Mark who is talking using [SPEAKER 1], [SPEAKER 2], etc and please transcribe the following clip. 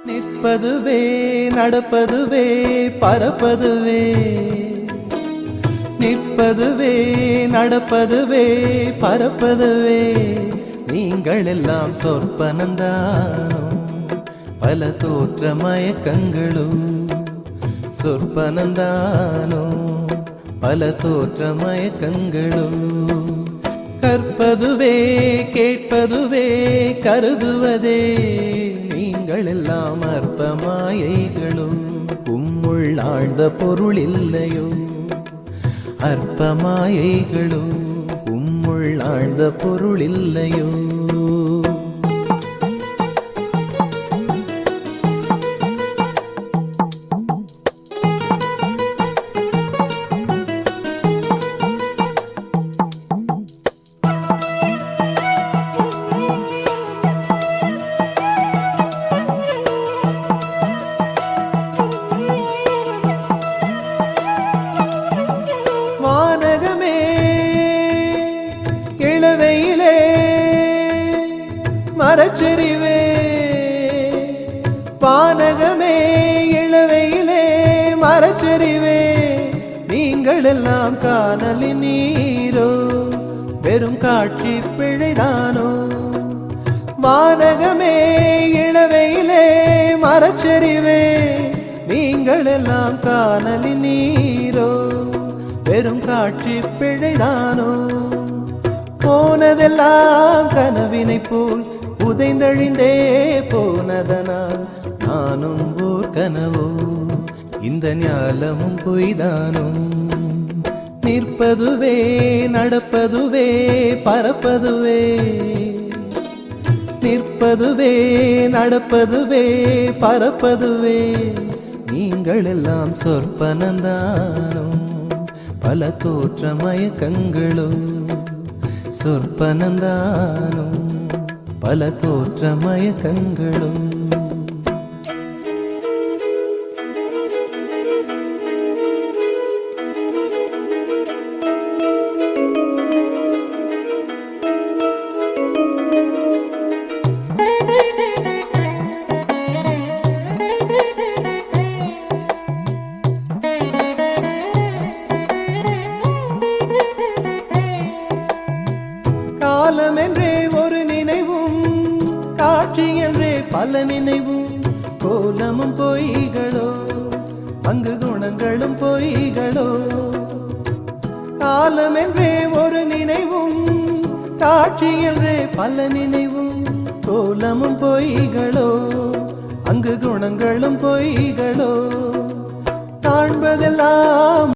[SPEAKER 1] நிற்பதுவே நடப்பதுவே பறப்பதுவே, நிற்பதுவே நடப்பதுவே பறப்பதுவே, நீங்கள் எல்லாம் சொற்பனந்தானோ பல தோற்ற மயக்கங்களும், சொற்பனந்தானோ பல தோற்ற மயக்கங்களும், கற்பதுவே கேட்பதுவே கருதுவதே, நீங்கள் எல்லாம் அற்ப மாயைகளும், உம்முள் ஆழ்ந்த பொருள் இல்லையோ, அற்ப மாயைகளும் உம்முள் ஆழ்ந்த பொருள் இல்லையோ. வானகமே இளவையிலே மரச்செறிவே, வானகமே இளவையிலே மரச்செறிவே, நீங்கள் எல்லாம் காணலின் நீரோ வெறும் காட்சி பிழைதானோ, வானகமே இளவையிலே மரச்செறிவே, நீங்கள் எல்லாம் காணலின் நீரோ வெறும் காட்சி பிழைதானோ, போனதெல்லாம் கனவினை போல் உதைந்தழிந்தே போனதனால் நானும் ஓர் கனவோ, இந்த ஞாலமும் பொய்தானோ, நிற்பதுவே நடப்பதுவே பறப்பதுவே, நிற்பதுவே நடப்பதுவே பறப்பதுவே, நீங்கள் எல்லாம் சொற்பனந்தானோ பல தோற்ற மயக்கங்களும், சொற்பனந்தானோ பல தோற்ற மயக்கங்களும். காலம் என்றே ஒரு நினைவும், காட்சி என்றே பல நினைவும், கோலமும் பொய்களோ அங்கு குணங்களும் பொய்களோ, காலம் என்றே ஒரு நினைவும், காட்சி என்றே பல நினைவும், கோலமும் பொய்களோ அங்கு குணங்களும் பொய்களோ, காண்பதெல்லாம்